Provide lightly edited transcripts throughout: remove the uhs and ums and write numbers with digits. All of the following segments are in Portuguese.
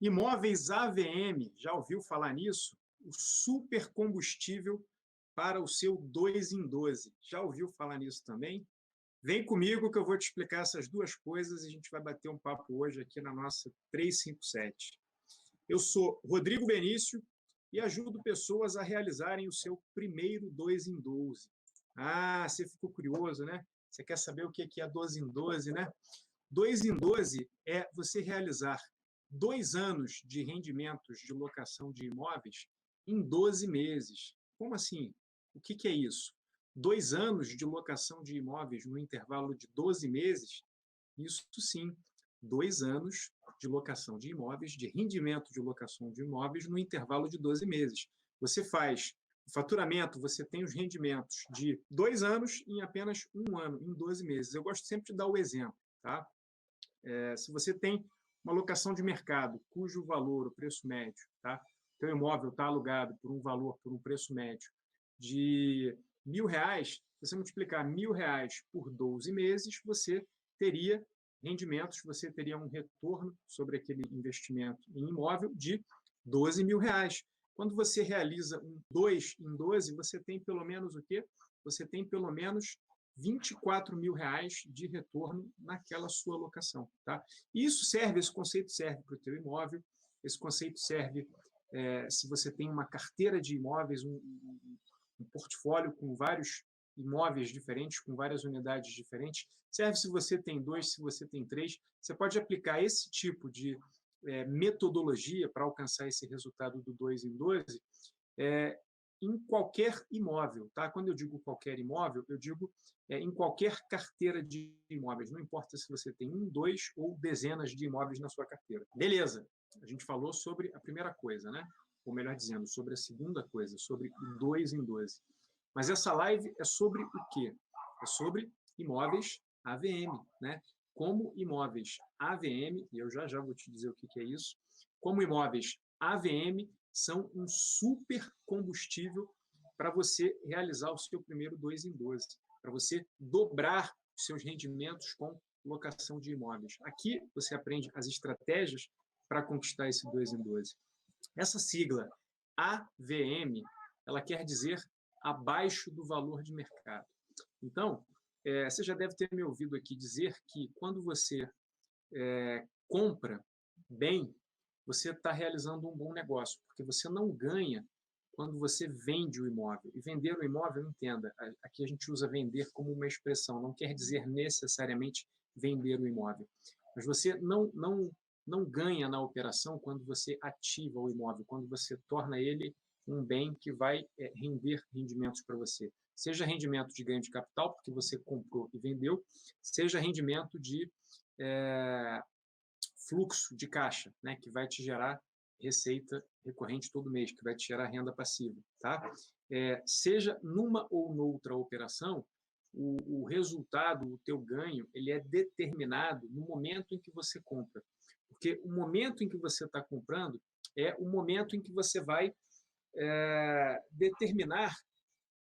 Imóveis AVM, já ouviu falar nisso? O supercombustível para o seu 2 em 12. Já ouviu falar nisso também? Vem comigo que eu vou te explicar essas duas coisas e a gente vai bater um papo hoje aqui na nossa 357. Eu sou Rodrigo Benício e ajudo pessoas a realizarem o seu primeiro 2 em 12. Ah, você ficou curioso, né? Você quer saber o que é 12 em 12, né? 2 em 12 é você realizar 2 anos de rendimentos de locação de imóveis em 12 meses. Como assim? O que é isso? 2 anos de locação de imóveis no intervalo de 12 meses? Isso sim, 2 anos de locação de imóveis, de rendimento de locação de imóveis no intervalo de 12 meses. Você faz o faturamento, você tem os rendimentos de 2 anos em apenas 1 ano, em 12 meses. Eu gosto sempre de dar o exemplo, tá? Se você tem uma locação de mercado cujo valor, o preço médio, tá? Teu imóvel está alugado por um valor, por um preço médio de R$1.000, se você multiplicar R$1.000 por 12 meses, você teria rendimentos, você teria um retorno sobre aquele investimento em imóvel de R$12.000. Quando você realiza um 2 em 12, você tem pelo menos o quê? Você tem pelo menos R$24.000 de retorno naquela sua locação. Tá? Isso serve, esse conceito serve para o teu imóvel, esse conceito serve se você tem uma carteira de imóveis, um portfólio com vários imóveis diferentes, com várias unidades diferentes, serve se você tem 2, se você tem 3, você pode aplicar esse tipo de metodologia para alcançar esse resultado do 2 em 12, em qualquer imóvel, tá? Quando eu digo qualquer imóvel, eu digo em qualquer carteira de imóveis. Não importa se você tem 1, 2 ou dezenas de imóveis na sua carteira. Beleza, a gente falou sobre a primeira coisa, né? Ou melhor dizendo, sobre a segunda coisa, sobre o 2 em 12. Mas essa live é sobre o quê? É sobre imóveis AVM, né? Como imóveis AVM, e eu já vou te dizer o que é isso, como imóveis AVM são um super combustível para você realizar o seu primeiro 2 em 12, para você dobrar os seus rendimentos com locação de imóveis. Aqui você aprende as estratégias para conquistar esse 2 em 12. Essa sigla AVM, ela quer dizer abaixo do valor de mercado. Então, você já deve ter me ouvido aqui dizer que quando você compra bem, você está realizando um bom negócio, porque você não ganha quando você vende o imóvel. E vender o imóvel, entenda, aqui a gente usa vender como uma expressão, não quer dizer necessariamente vender o imóvel. Mas você não ganha na operação quando você ativa o imóvel, quando você torna ele um bem que vai render rendimentos para você. Seja rendimento de ganho de capital, porque você comprou e vendeu, seja rendimento de fluxo de caixa, né, que vai te gerar receita recorrente todo mês, que vai te gerar renda passiva. Tá? Seja numa ou noutra operação, o resultado, o teu ganho, ele é determinado no momento em que você compra. Porque o momento em que você está comprando é o momento em que você vai determinar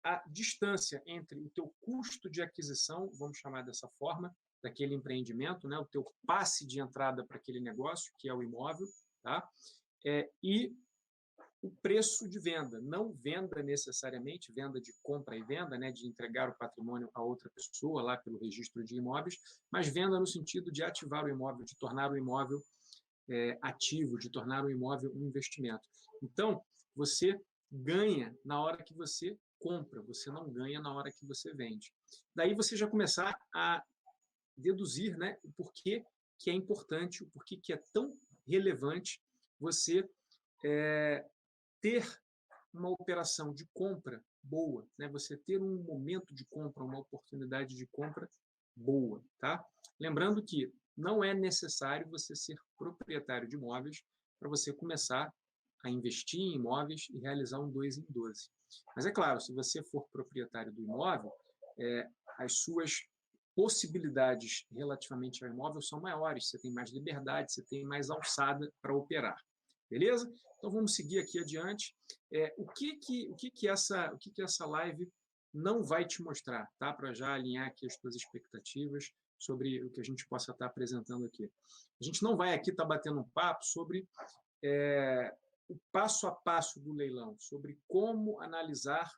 a distância entre o teu custo de aquisição, vamos chamar dessa forma, daquele empreendimento, né, o teu passe de entrada para aquele negócio, que é o imóvel, tá? E o preço de venda. Não venda necessariamente, venda de compra e venda, né, de entregar o patrimônio a outra pessoa, lá pelo registro de imóveis, mas venda no sentido de ativar o imóvel, de tornar o imóvel ativo, de tornar o imóvel um investimento. Então, você ganha na hora que você compra, você não ganha na hora que você vende. Daí você já começar a deduzir, né, o porquê que é importante, o porquê que é tão relevante você ter uma operação de compra boa, né, você ter um momento de compra, uma oportunidade de compra boa, tá? Lembrando que não é necessário você ser proprietário de imóveis para você começar a investir em imóveis e realizar um 2 em 12. Mas é claro, se você for proprietário do imóvel, as suas possibilidades relativamente ao imóvel são maiores, você tem mais liberdade, você tem mais alçada para operar. Beleza? Então vamos seguir aqui adiante. O que essa live não vai te mostrar, tá? Para já alinhar aqui as tuas expectativas sobre o que a gente possa estar apresentando aqui. A gente não vai aqui estar batendo um papo sobre o passo a passo do leilão, sobre como analisar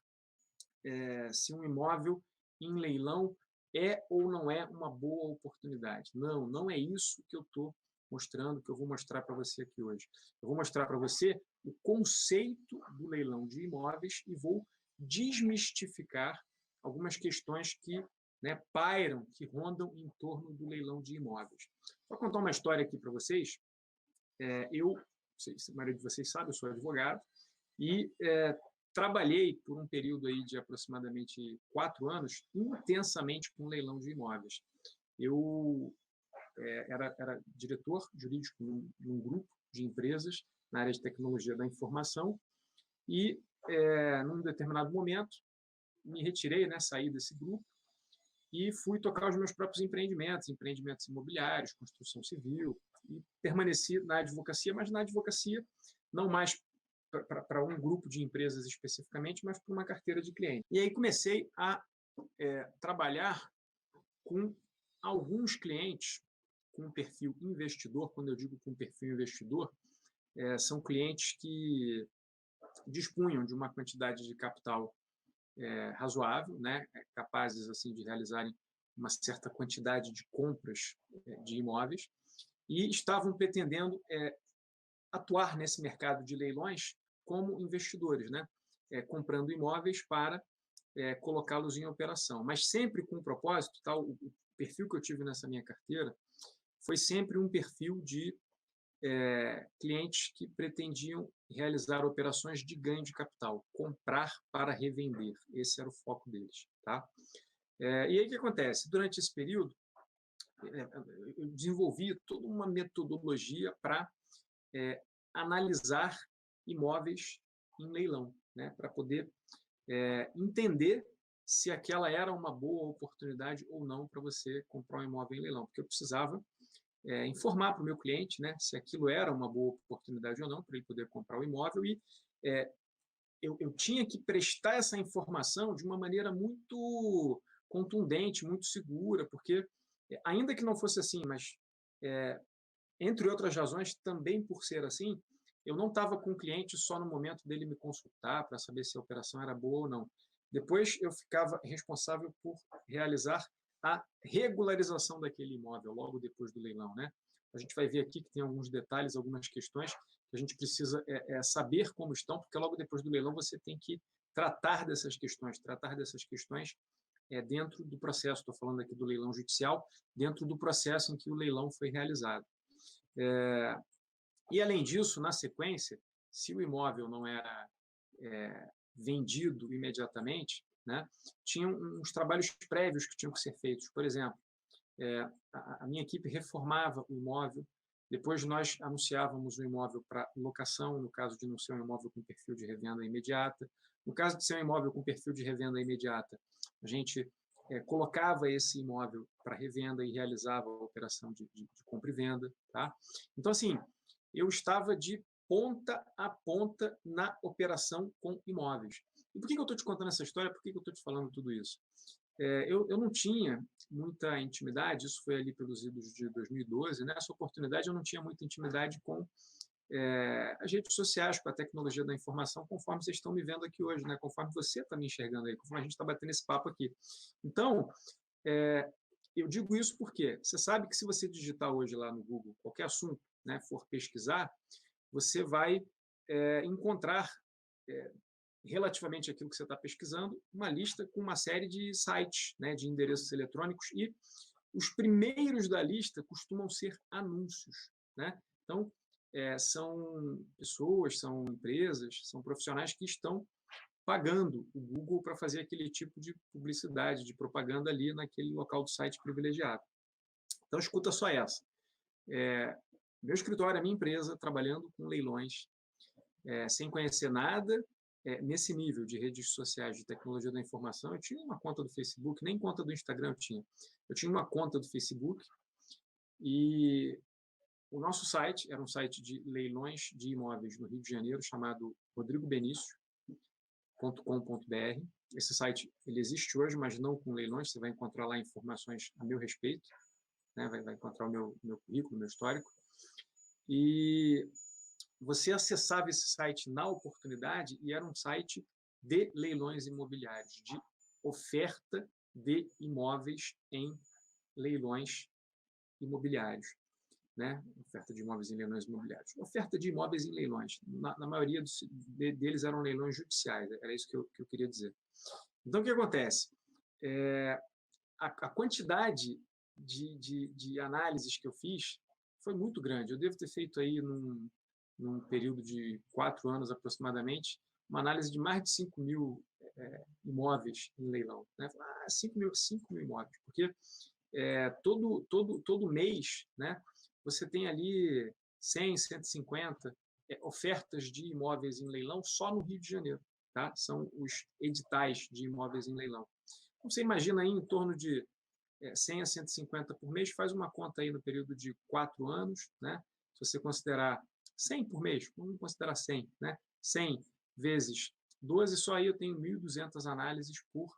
se um imóvel em leilão é ou não é uma boa oportunidade. Não, não é isso que eu estou mostrando, que eu vou mostrar para você aqui hoje. Eu vou mostrar para você o conceito do leilão de imóveis e vou desmistificar algumas questões que pairam, que rondam em torno do leilão de imóveis. Vou contar uma história aqui para vocês. A maioria de vocês sabe, eu sou advogado e trabalhei por um período aí de aproximadamente 4 anos intensamente com leilão de imóveis. Eu era diretor jurídico num grupo de empresas na área de tecnologia da informação e, num determinado momento, me retirei, saí desse grupo e fui tocar os meus próprios empreendimentos imobiliários, construção civil, e permaneci na advocacia, mas na advocacia não mais para um grupo de empresas especificamente, mas para uma carteira de clientes. E aí comecei a trabalhar com alguns clientes com perfil investidor. Quando eu digo com perfil investidor, são clientes que dispunham de uma quantidade de capital razoável, capazes assim de realizarem uma certa quantidade de compras de imóveis e estavam pretendendo atuar nesse mercado de leilões como investidores, comprando imóveis para colocá-los em operação, mas sempre com um propósito. O perfil que eu tive nessa minha carteira foi sempre um perfil de clientes que pretendiam realizar operações de ganho de capital, comprar para revender. Esse era o foco deles. E aí o que acontece? Durante esse período, eu desenvolvi toda uma metodologia para analisar imóveis em leilão, para poder entender se aquela era uma boa oportunidade ou não para você comprar um imóvel em leilão, porque eu precisava informar para o meu cliente se aquilo era uma boa oportunidade ou não para ele poder comprar o imóvel e eu tinha que prestar essa informação de uma maneira muito contundente, muito segura, porque ainda que não fosse assim, mas entre outras razões, também por ser assim, eu não estava com o cliente só no momento dele me consultar para saber se a operação era boa ou não. Depois eu ficava responsável por realizar a regularização daquele imóvel logo depois do leilão. A gente vai ver aqui que tem alguns detalhes, algumas questões que a gente precisa saber como estão, porque logo depois do leilão você tem que tratar dessas questões dentro do processo. Estou falando aqui do leilão judicial, dentro do processo em que o leilão foi realizado. E, além disso, na sequência, se o imóvel não era vendido imediatamente, tinham uns trabalhos prévios que tinham que ser feitos. Por exemplo, a minha equipe reformava o imóvel, depois nós anunciávamos o imóvel para locação, no caso de não ser um imóvel com perfil de revenda imediata. No caso de ser um imóvel com perfil de revenda imediata, a gente colocava esse imóvel para revenda e realizava a operação de compra e venda. Então, assim, eu estava de ponta a ponta na operação com imóveis. E por que eu estou te contando essa história? Por que eu estou te falando tudo isso? Eu não tinha muita intimidade, isso foi ali pelos idos de 2012, nessa oportunidade eu não tinha muita intimidade com as redes sociais, com a tecnologia da informação, conforme vocês estão me vendo aqui hoje, conforme você está me enxergando aí, conforme a gente está batendo esse papo aqui. Então, eu digo isso porque você sabe que se você digitar hoje lá no Google qualquer assunto, for pesquisar, você vai encontrar, relativamente àquilo que você está pesquisando, uma lista com uma série de sites, de endereços eletrônicos, e os primeiros da lista costumam ser anúncios. Então, são pessoas, são empresas, são profissionais que estão pagando o Google para fazer aquele tipo de publicidade, de propaganda ali naquele local do site privilegiado. Então, escuta só essa. Meu escritório, a minha empresa, trabalhando com leilões, sem conhecer nada nesse nível de redes sociais, de tecnologia da informação. Eu tinha uma conta do Facebook, nem conta do Instagram eu tinha. Eu tinha uma conta do Facebook e o nosso site era um site de leilões de imóveis no Rio de Janeiro, chamado rodrigobenicio.com.br. Esse site ele existe hoje, mas não com leilões. Você vai encontrar lá informações a meu respeito, vai encontrar o meu currículo, o meu histórico. E você acessava esse site na oportunidade e era um site de leilões imobiliários, de oferta de imóveis em leilões imobiliários, né? Oferta de imóveis em leilões imobiliários. Oferta de imóveis em leilões. Na maioria deles eram leilões judiciais, era isso que eu queria dizer. Então, o que acontece? A quantidade de análises que eu fiz foi muito grande. Eu devo ter feito aí, num período de 4 anos aproximadamente, uma análise de mais de 5 mil imóveis em leilão. Né? 5 mil imóveis, porque todo mês, né, você tem ali 100, 150 ofertas de imóveis em leilão só no Rio de Janeiro. Tá? São os editais de imóveis em leilão. Então, você imagina aí em torno de 100 a 150 por mês, faz uma conta aí no período de 4 anos, né? Se você considerar 100 por mês, vamos considerar 100, né? 100 vezes 12, só aí eu tenho 1.200 análises por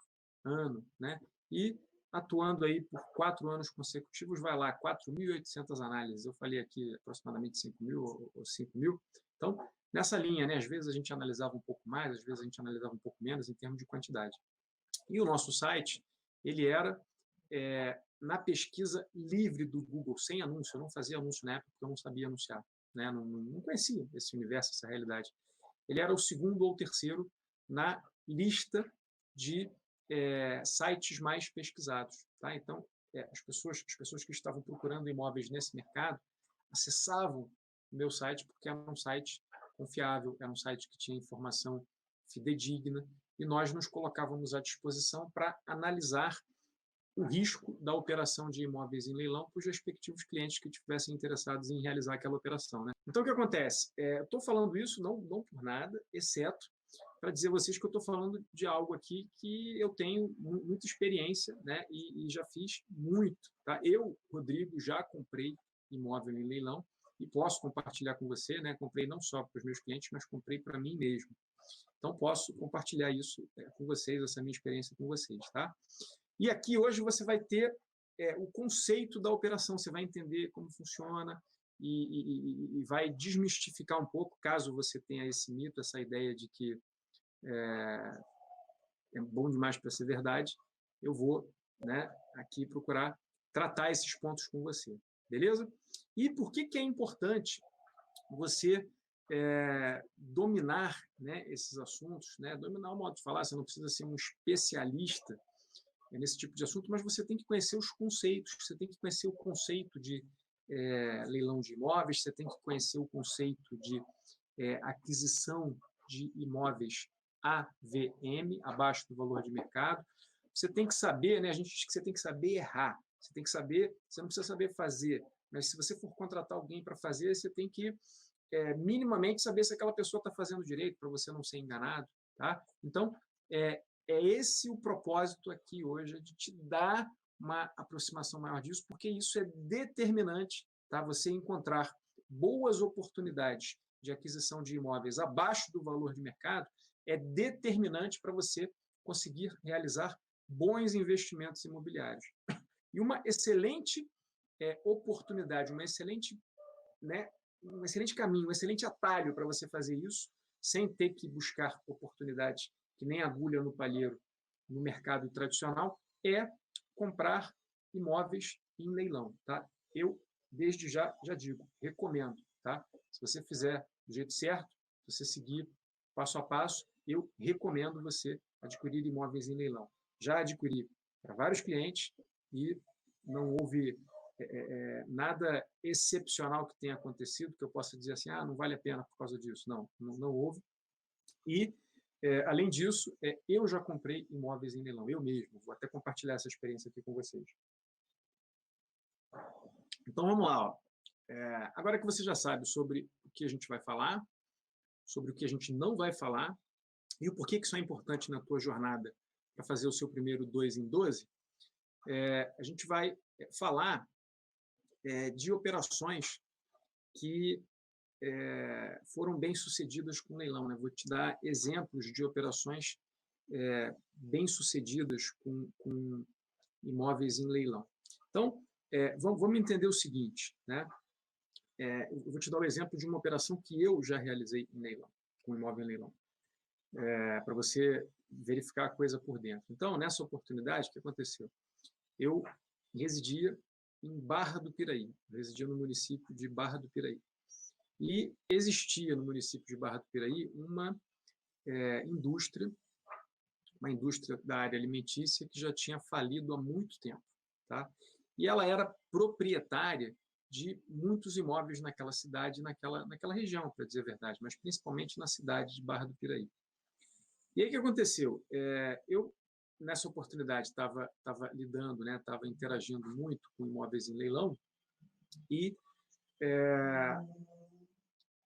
ano, né? E atuando aí por 4 anos consecutivos, vai lá, 4.800 análises. Eu falei aqui aproximadamente 5 mil ou 5 mil. Então, nessa linha, né? Às vezes a gente analisava um pouco mais, às vezes a gente analisava um pouco menos em termos de quantidade. E o nosso site, ele era na pesquisa livre do Google, sem anúncio. Eu não fazia anúncio na época, porque eu não sabia anunciar, né? Não conhecia esse universo, essa realidade. Ele era o segundo ou terceiro na lista de sites mais pesquisados. Tá? Então, as pessoas que estavam procurando imóveis nesse mercado acessavam o meu site porque era um site confiável, era um site que tinha informação fidedigna, e nós nos colocávamos à disposição para analisar o risco da operação de imóveis em leilão para os respectivos clientes que estivessem interessados em realizar aquela operação. Né? Então, o que acontece? Estou falando isso não por nada, exceto para dizer a vocês que eu estou falando de algo aqui que eu tenho muita experiência, né? e já fiz muito. Tá? Eu, Rodrigo, já comprei imóvel em leilão e posso compartilhar com você, né? Comprei não só para os meus clientes, mas comprei para mim mesmo. Então, posso compartilhar isso com vocês, essa minha experiência com vocês. Tá? E aqui hoje você vai ter o conceito da operação, você vai entender como funciona e vai desmistificar um pouco, caso você tenha esse mito, essa ideia de que é bom demais para ser verdade. Eu vou, né, aqui procurar tratar esses pontos com você, beleza? E por que é importante você dominar, né, esses assuntos, né? Dominar o modo de falar, você não precisa ser um especialista nesse tipo de assunto, mas você tem que conhecer os conceitos, você tem que conhecer o conceito de leilão de imóveis, você tem que conhecer o conceito de aquisição de imóveis AVM, abaixo do valor de mercado. Você tem que saber, né, a gente diz que você tem que saber errar, você tem que saber, você não precisa saber fazer, mas se você for contratar alguém para fazer, você tem que minimamente saber se aquela pessoa está fazendo direito, para você não ser enganado. Tá? Então, é esse o propósito aqui hoje, de te dar uma aproximação maior disso, porque isso é determinante, tá? Você encontrar boas oportunidades de aquisição de imóveis abaixo do valor de mercado é determinante para você conseguir realizar bons investimentos imobiliários. E uma excelente oportunidade, uma excelente, né, um excelente caminho, um excelente atalho para você fazer isso, sem ter que buscar oportunidades que nem agulha no palheiro no mercado tradicional, é comprar imóveis em leilão. Tá? Eu, desde já digo, recomendo. Tá? Se você fizer do jeito certo, se você seguir passo a passo, eu recomendo você adquirir imóveis em leilão. Já adquiri para vários clientes e não houve nada excepcional que tenha acontecido que eu possa dizer assim, não vale a pena por causa disso. Não houve. E, além disso, eu já comprei imóveis em leilão, eu mesmo. Vou até compartilhar essa experiência aqui com vocês. Então, vamos lá. Ó. Agora que você já sabe sobre o que a gente vai falar, sobre o que a gente não vai falar, e o porquê que isso é importante na tua jornada para fazer o seu primeiro 2 em 12, a gente vai falar de operações que foram bem-sucedidas com leilão. Né? Vou te dar exemplos de operações bem-sucedidas com imóveis em leilão. Então, vamos entender o seguinte, né? eu vou te dar o exemplo de uma operação que eu já realizei em leilão, com imóvel em leilão, para você verificar a coisa por dentro. Então, nessa oportunidade, o que aconteceu? Eu residia em Barra do Piraí, residia no município de Barra do Piraí. E existia no município de Barra do Piraí uma indústria, da área alimentícia que já tinha falido há muito tempo. Tá? E ela era proprietária de muitos imóveis naquela cidade, naquela região, para dizer a verdade, mas principalmente na cidade de Barra do Piraí. E aí o que aconteceu? Eu, nessa oportunidade, estava lidando, estava interagindo muito com imóveis em leilão e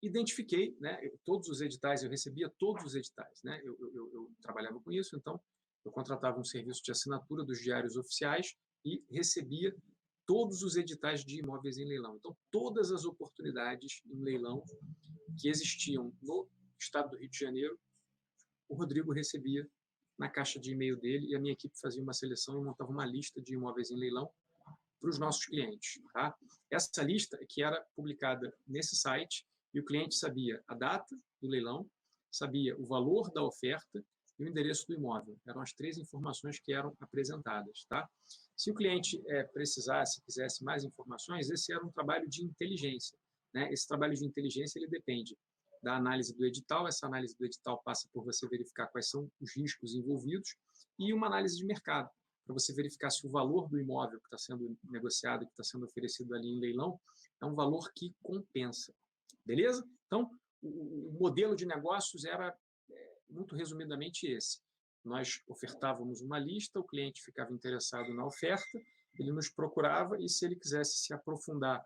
identifiquei todos os editais, eu recebia todos os editais. Eu trabalhava com isso, então eu contratava um serviço de assinatura dos diários oficiais e recebia todos os editais de imóveis em leilão. Então, todas as oportunidades em leilão que existiam no estado do Rio de Janeiro, o Rodrigo recebia na caixa de e-mail dele e a minha equipe fazia uma seleção e montava uma lista de imóveis em leilão para os nossos clientes. Tá? Essa lista que era publicada nesse site e o cliente sabia a data do leilão, sabia o valor da oferta e o endereço do imóvel. Eram as 3 informações que eram apresentadas. Tá? Se o cliente precisasse, quisesse mais informações, esse era um trabalho de inteligência. Esse trabalho de inteligência ele depende da análise do edital. Essa análise do edital passa por você verificar quais são os riscos envolvidos e uma análise de mercado, para você verificar se o valor do imóvel que está sendo negociado, que está sendo oferecido ali em leilão, é um valor que compensa. Beleza? Então, o modelo de negócios era, muito resumidamente, esse. Nós ofertávamos uma lista, o cliente ficava interessado na oferta, ele nos procurava e, se ele quisesse se aprofundar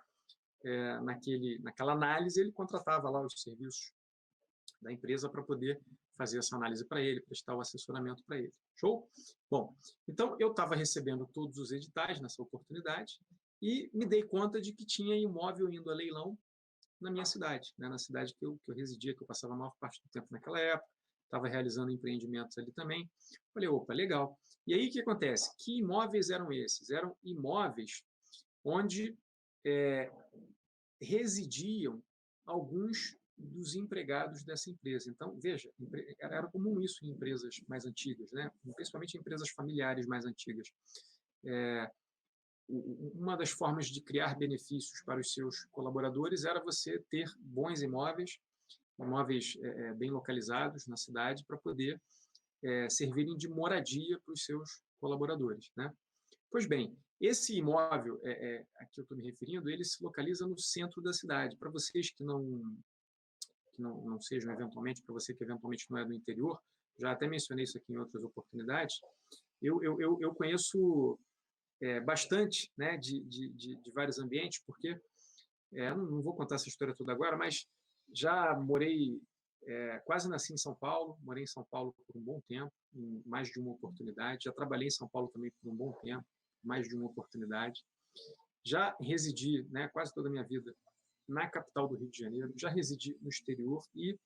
naquela análise, ele contratava lá os serviços da empresa para poder fazer essa análise para ele, prestar o assessoramento para ele. Show? Bom, então eu estava recebendo todos os editais nessa oportunidade e me dei conta de que tinha imóvel indo a leilão na minha cidade, na cidade que eu residia, que eu passava a maior parte do tempo naquela época, estava realizando empreendimentos ali também. Falei, opa, legal. E aí o que acontece? Que imóveis eram esses? Eram imóveis onde residiam alguns dos empregados dessa empresa. Então, veja, era comum isso em empresas mais antigas, principalmente em empresas familiares mais antigas. Uma das formas de criar benefícios para os seus colaboradores era você ter bons imóveis bem localizados na cidade para poder servirem de moradia para os seus colaboradores. Pois bem, esse imóvel a que eu estou me referindo, ele se localiza no centro da cidade. Para vocês que não sejam eventualmente, para você que eventualmente não é do interior, já até mencionei isso aqui em outras oportunidades, eu conheço bastante de vários ambientes, porque não vou contar essa história toda agora, mas já morei, quase nasci em São Paulo, morei em São Paulo por um bom tempo, em mais de uma oportunidade, já trabalhei em São Paulo também por um bom tempo, mais de uma oportunidade, já residi quase toda a minha vida na capital do Rio de Janeiro, já residi no exterior e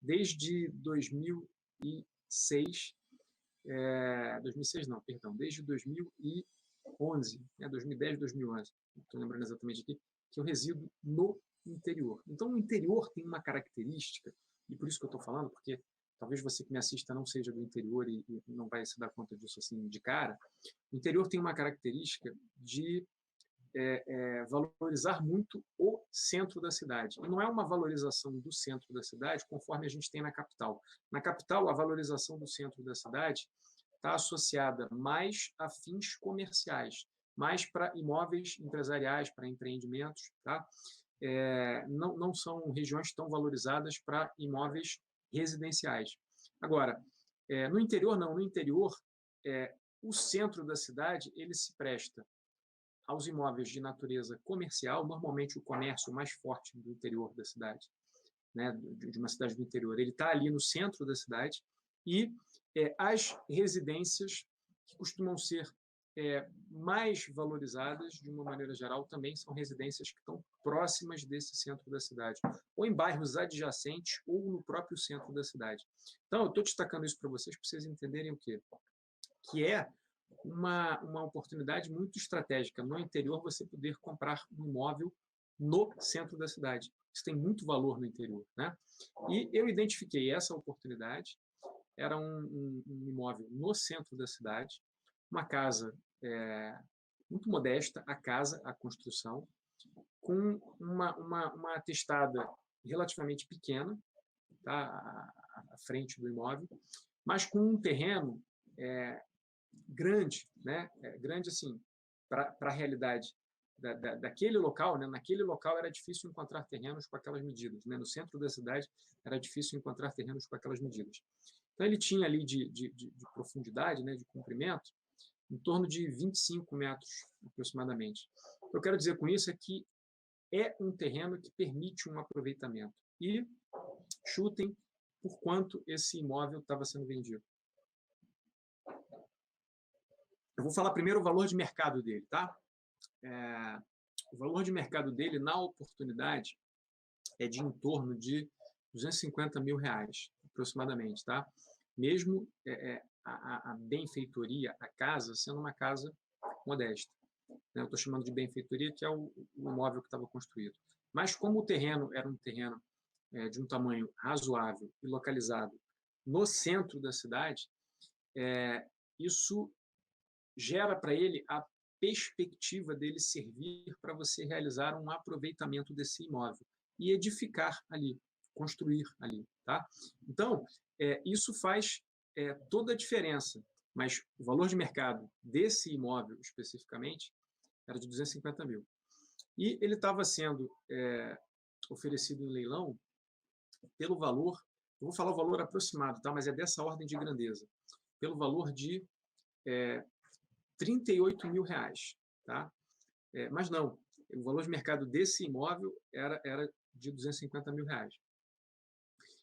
desde 2006, 2006 não, perdão, desde 2011, 2010, 2011, estou lembrando exatamente aqui, que eu resido no interior. Então, o interior tem uma característica, e por isso que eu estou falando, porque talvez você que me assista não seja do interior e não vai se dar conta disso assim de cara. O interior tem uma característica de valorizar muito o centro da cidade. E não é uma valorização do centro da cidade conforme a gente tem na capital. Na capital, a valorização do centro da cidade está associada mais a fins comerciais, mais para imóveis empresariais, para empreendimentos. Tá? Não são regiões tão valorizadas para imóveis residenciais. Agora, no interior, não. No interior, o centro da cidade ele se presta aos imóveis de natureza comercial, normalmente o comércio mais forte do interior da cidade, de uma cidade do interior, ele está ali no centro da cidade, e as residências que costumam ser mais valorizadas, de uma maneira geral, também são residências que estão próximas desse centro da cidade, ou em bairros adjacentes, ou no próprio centro da cidade. Então, eu estou destacando isso para vocês entenderem o quê? Que é uma oportunidade muito estratégica no interior você poder comprar um imóvel no centro da cidade. Isso tem muito valor no interior, né? E eu identifiquei essa oportunidade, era um imóvel no centro da cidade, uma casa muito modesta, a construção, com uma testada relativamente pequena, tá, à frente do imóvel, mas com um terreno grande, né? Grande assim, para a realidade daquele local, né? Naquele local era difícil encontrar terrenos com aquelas medidas, né? No centro da cidade era difícil encontrar terrenos com aquelas medidas. Então ele tinha ali de profundidade, né? De comprimento, em torno de 25 metros aproximadamente. O que eu quero dizer com isso é que é um terreno que permite um aproveitamento. E chutem por quanto esse imóvel estava sendo vendido. Eu vou falar primeiro o valor de mercado dele, tá? O valor de mercado dele, na oportunidade, é de em torno de R$250 mil, aproximadamente, tá? Mesmo a benfeitoria, a casa, sendo uma casa modesta. Eu estou chamando de benfeitoria, que é o imóvel que estava construído. Mas como o terreno era um terreno de um tamanho razoável e localizado no centro da cidade, isso gera para ele a perspectiva dele servir para você realizar um aproveitamento desse imóvel e edificar ali, construir ali, tá? Então, isso faz toda a diferença, mas o valor de mercado desse imóvel especificamente era de 250 mil. E ele estava sendo oferecido em leilão pelo valor, eu vou falar o valor aproximado, tá? Mas é dessa ordem de grandeza, pelo valor de R$38 mil, tá? Mas não, o valor de mercado desse imóvel era de R$250 mil.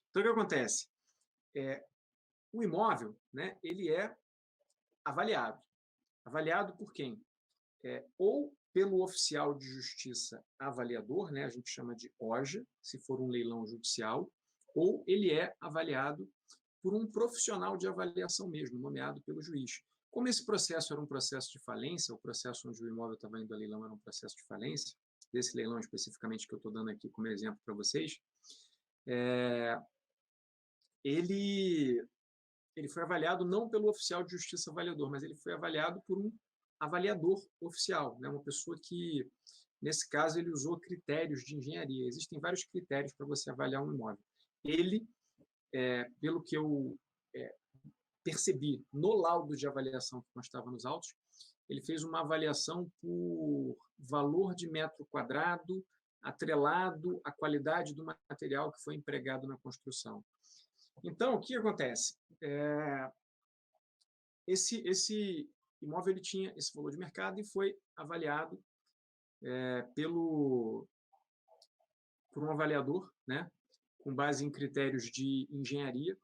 Então, o que acontece? O imóvel, né, ele é avaliado. Avaliado por quem? Ou pelo oficial de justiça avaliador, né, a gente chama de OJA, se for um leilão judicial, ou ele é avaliado por um profissional de avaliação mesmo, nomeado pelo juiz. Como esse processo era um processo de falência, o processo onde o imóvel estava indo a leilão era um processo de falência, desse leilão especificamente que eu estou dando aqui como exemplo para vocês, ele foi avaliado não pelo oficial de justiça avaliador, mas ele foi avaliado por um avaliador oficial, né? Uma pessoa que, nesse caso, ele usou critérios de engenharia. Existem vários critérios para você avaliar um imóvel. Ele, pelo que eu percebi no laudo de avaliação que constava nos autos, ele fez uma avaliação por valor de metro quadrado atrelado à qualidade do material que foi empregado na construção. Então, o que acontece? Esse imóvel ele tinha esse valor de mercado e foi avaliado por um avaliador, né, com base em critérios de engenharia,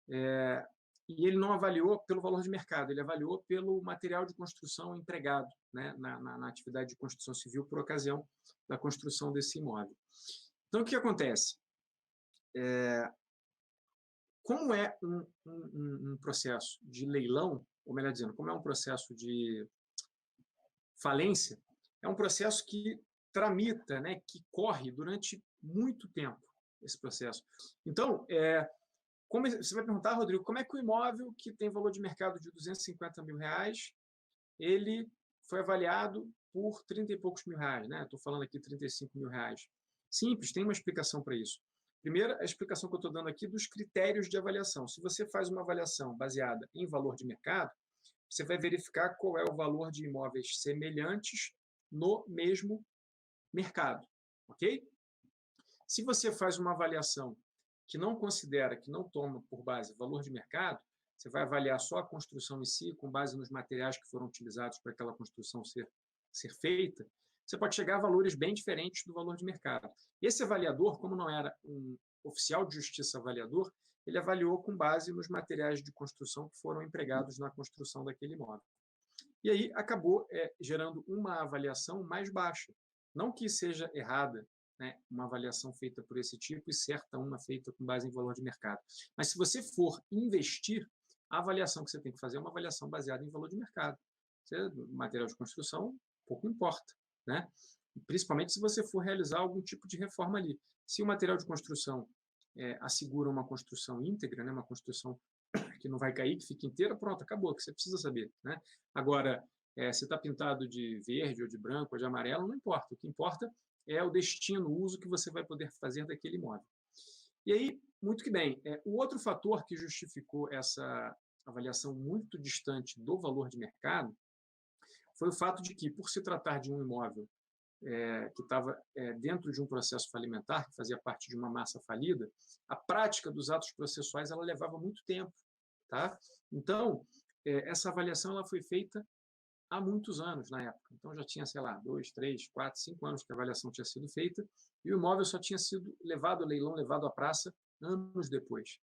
e ele não avaliou pelo valor de mercado, ele avaliou pelo material de construção empregado, né, na atividade de construção civil por ocasião da construção desse imóvel. Então, o que acontece? Como é um processo de leilão, ou melhor dizendo, como é um processo de falência, é um processo que tramita, né, que corre durante muito tempo, esse processo. Então, como você vai perguntar, Rodrigo, como é que o imóvel que tem valor de mercado de R$250 mil, ele foi avaliado por 30 e poucos mil reais, né? Estou falando aqui 35 mil reais. Simples, tem uma explicação para isso. Primeiro, a explicação que eu estou dando aqui dos critérios de avaliação. Se você faz uma avaliação baseada em valor de mercado, você vai verificar qual é o valor de imóveis semelhantes no mesmo mercado, ok? Se você faz uma avaliação que não considera, que não toma por base valor de mercado, você vai avaliar só a construção em si, com base nos materiais que foram utilizados para aquela construção ser feita, você pode chegar a valores bem diferentes do valor de mercado. Esse avaliador, como não era um oficial de justiça avaliador, ele avaliou com base nos materiais de construção que foram empregados na construção daquele imóvel. E aí acabou gerando uma avaliação mais baixa. Não que seja errada, né, uma avaliação feita por esse tipo e certa uma feita com base em valor de mercado. Mas se você for investir, a avaliação que você tem que fazer é uma avaliação baseada em valor de mercado. Material de construção, pouco importa, né? principalmente se você for realizar algum tipo de reforma ali. Se o material de construção assegura uma construção íntegra, né, uma construção que não vai cair, que fica inteira, pronto, acabou, que você precisa saber. Né? Agora, se está pintado de verde, ou de branco, ou de amarelo, não importa. O que importa é o destino, o uso que você vai poder fazer daquele imóvel. E aí, muito que bem, o outro fator que justificou essa avaliação muito distante do valor de mercado foi o fato de que, por se tratar de um imóvel que estava dentro de um processo falimentar, que fazia parte de uma massa falida, a prática dos atos processuais ela levava muito tempo. Tá? Então, essa avaliação ela foi feita há muitos anos na época. Então, já tinha, sei lá, 2, 3, 4, 5 anos que a avaliação tinha sido feita e o imóvel só tinha sido levado ao leilão, levado à praça, anos depois.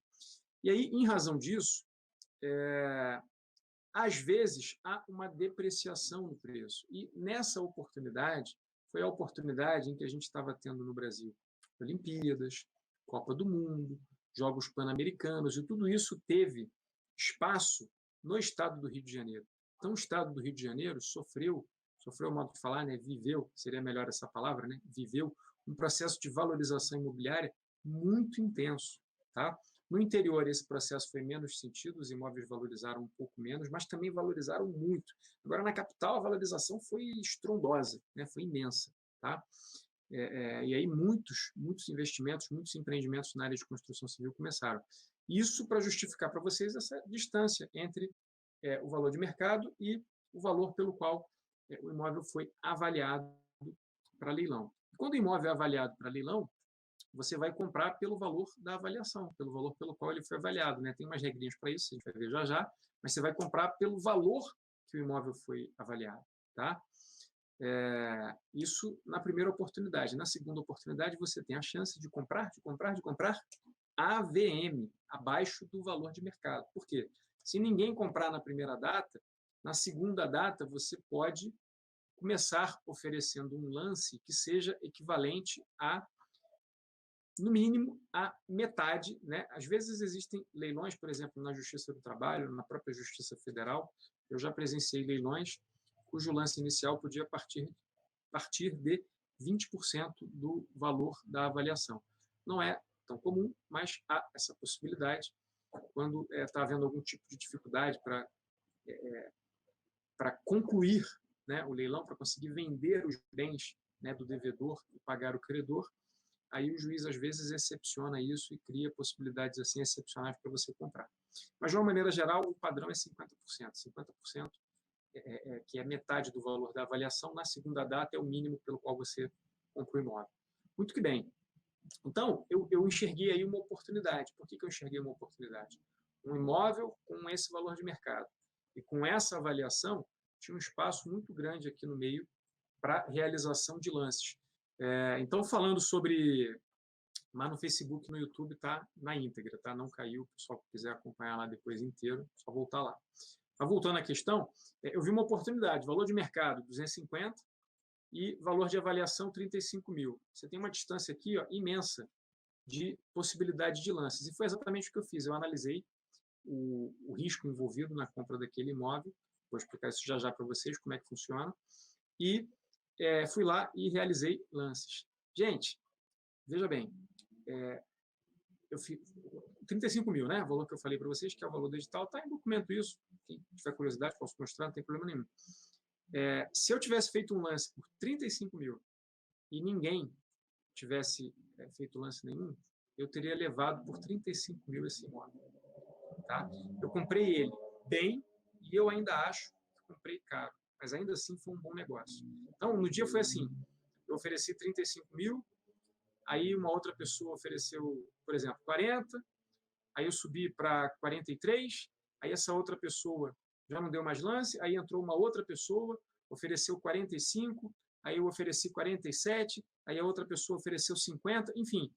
E aí, em razão disso, às vezes, há uma depreciação no preço. E nessa oportunidade, foi a oportunidade em que a gente estava tendo no Brasil Olimpíadas, Copa do Mundo, Jogos Pan-Americanos, e tudo isso teve espaço no estado do Rio de Janeiro. Então, o estado do Rio de Janeiro sofreu o modo de falar, né? Viveu, seria melhor essa palavra, né? Viveu um processo de valorização imobiliária muito intenso. Tá? No interior, esse processo foi menos sentido, os imóveis valorizaram um pouco menos, mas também valorizaram muito. Agora, na capital, a valorização foi estrondosa, né? Foi imensa. Tá? E aí muitos investimentos, muitos empreendimentos na área de construção civil começaram. Isso para justificar para vocês essa distância entre o valor de mercado e o valor pelo qual o imóvel foi avaliado para leilão. E quando o imóvel é avaliado para leilão, você vai comprar pelo valor da avaliação, pelo valor pelo qual ele foi avaliado. Né? Tem umas regrinhas para isso, a gente vai ver já já, mas você vai comprar pelo valor que o imóvel foi avaliado. Tá? Isso na primeira oportunidade. Na segunda oportunidade, você tem a chance de comprar AVM, abaixo do valor de mercado. Por quê? Se ninguém comprar na primeira data, na segunda data você pode começar oferecendo um lance que seja equivalente a, no mínimo, a metade. Né? Às vezes existem leilões, por exemplo, na Justiça do Trabalho, na própria Justiça Federal. Eu já presenciei leilões cujo lance inicial podia partir de 20% do valor da avaliação. Não é tão comum, mas há essa possibilidade quando está havendo algum tipo de dificuldade para concluir, né, o leilão, para conseguir vender os bens, né, do devedor e pagar o credor. Aí o juiz, às vezes, excepciona isso e cria possibilidades assim excepcionais para você comprar. Mas, de uma maneira geral, o padrão é 50%. 50%, que é metade do valor da avaliação, na segunda data é o mínimo pelo qual você compra o imóvel. Muito que bem. Então, eu enxerguei aí uma oportunidade. Por que eu enxerguei uma oportunidade? Um imóvel com esse valor de mercado e com essa avaliação, tinha um espaço muito grande aqui no meio para realização de lances. Então, falando sobre... Mas no Facebook e no YouTube está na íntegra, tá? Não caiu. O pessoal que quiser acompanhar lá depois inteiro, só voltar lá. Mas voltando à questão, eu vi uma oportunidade, valor de mercado 250 e valor de avaliação 35 mil. Você tem uma distância aqui imensa de possibilidade de lances. E foi exatamente o que eu fiz. Eu analisei o risco envolvido na compra daquele imóvel, vou explicar isso já já para vocês, como é que funciona, e fui lá e realizei lances. Gente, veja bem, eu fiz 35 mil, né? O valor que eu falei para vocês, que é o valor do edital, está em documento isso. Quem tiver curiosidade, posso mostrar, não tem problema nenhum. Se eu tivesse feito um lance por 35 mil e ninguém tivesse feito lance nenhum, eu teria levado por 35 mil esse imóvel. Tá? Eu comprei ele bem e eu ainda acho que comprei caro, mas ainda assim foi um bom negócio. Então, no dia foi assim, eu ofereci 35 mil, aí uma outra pessoa ofereceu, por exemplo, 40, aí eu subi para 43, aí essa outra pessoa já não deu mais lance, aí entrou uma outra pessoa, ofereceu 45, aí eu ofereci 47, aí a outra pessoa ofereceu 50, enfim,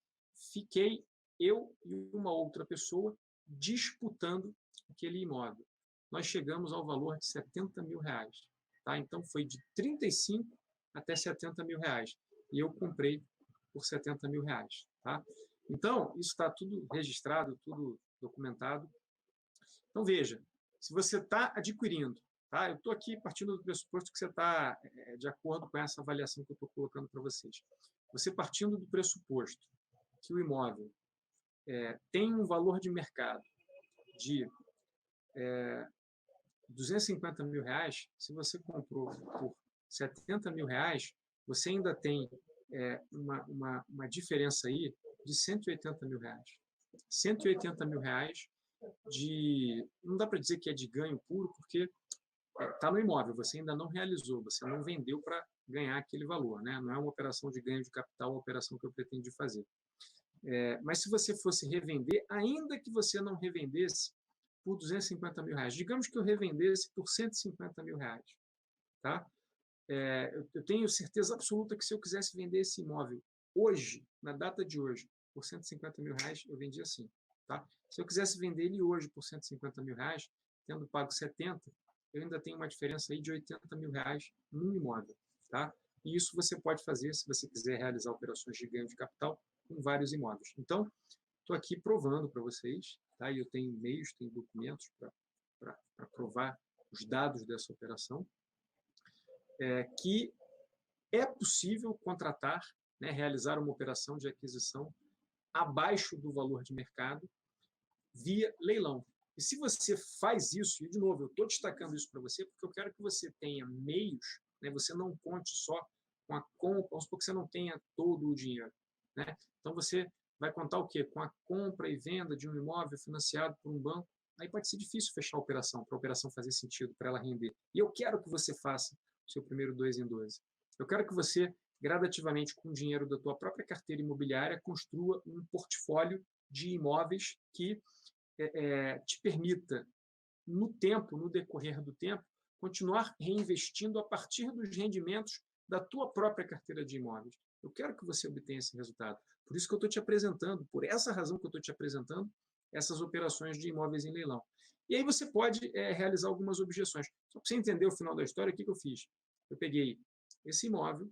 fiquei eu e uma outra pessoa disputando aquele imóvel. Nós chegamos ao valor de 70 mil reais. Tá? Então, foi de 35 até 70 mil reais. E eu comprei por 70 mil reais. Tá? Então, isso está tudo registrado, tudo documentado. Então, veja, se você está adquirindo Tá? Eu estou aqui partindo do pressuposto que você está de acordo com essa avaliação que eu estou colocando para vocês. Você partindo do pressuposto que o imóvel tem um valor de mercado de R$250 mil, se você comprou por R$70 mil, você ainda tem uma diferença aí de R$180 mil. R$180 mil não dá para dizer que é de ganho puro, porque está no imóvel, você ainda não realizou, você não vendeu para ganhar aquele valor, né? Não é uma operação de ganho de capital, a operação que eu pretendo fazer. Mas se você fosse revender, ainda que você não revendesse por R$250 mil, digamos que eu revendesse por R$150 mil, tá? Eu tenho certeza absoluta que se eu quisesse vender esse imóvel hoje, na data de hoje, por R$150 mil, eu vendia assim, tá? Se eu quisesse vender ele hoje por R$150 mil, tendo pago 70, eu ainda tenho uma diferença aí de R$80 mil num imóvel, tá? E isso você pode fazer se você quiser realizar operações de ganho de capital com vários imóveis. Então, estou aqui provando para vocês, tá? E eu tenho meios, tenho documentos para provar os dados dessa operação, que é possível contratar, né, realizar uma operação de aquisição abaixo do valor de mercado via leilão. E se você faz isso, e de novo, eu estou destacando isso para você porque eu quero que você tenha meios, né, você não conte só com a compra, vamos supor que você não tenha todo o dinheiro, né? Então você vai contar o quê? Com a compra e venda de um imóvel financiado por um banco. Aí pode ser difícil fechar a operação, para a operação fazer sentido, para ela render. E eu quero que você faça o seu primeiro 2 em 12. Eu quero que você, gradativamente, com o dinheiro da tua própria carteira imobiliária, construa um portfólio de imóveis que te permita, no tempo, no decorrer do tempo, continuar reinvestindo a partir dos rendimentos da tua própria carteira de imóveis. Eu quero que você obtenha esse resultado. Por isso que eu estou te apresentando, por essa razão que eu estou te apresentando, essas operações de imóveis em leilão. E aí você pode realizar algumas objeções. Só para você entender o final da história, o que eu fiz? Eu peguei esse imóvel,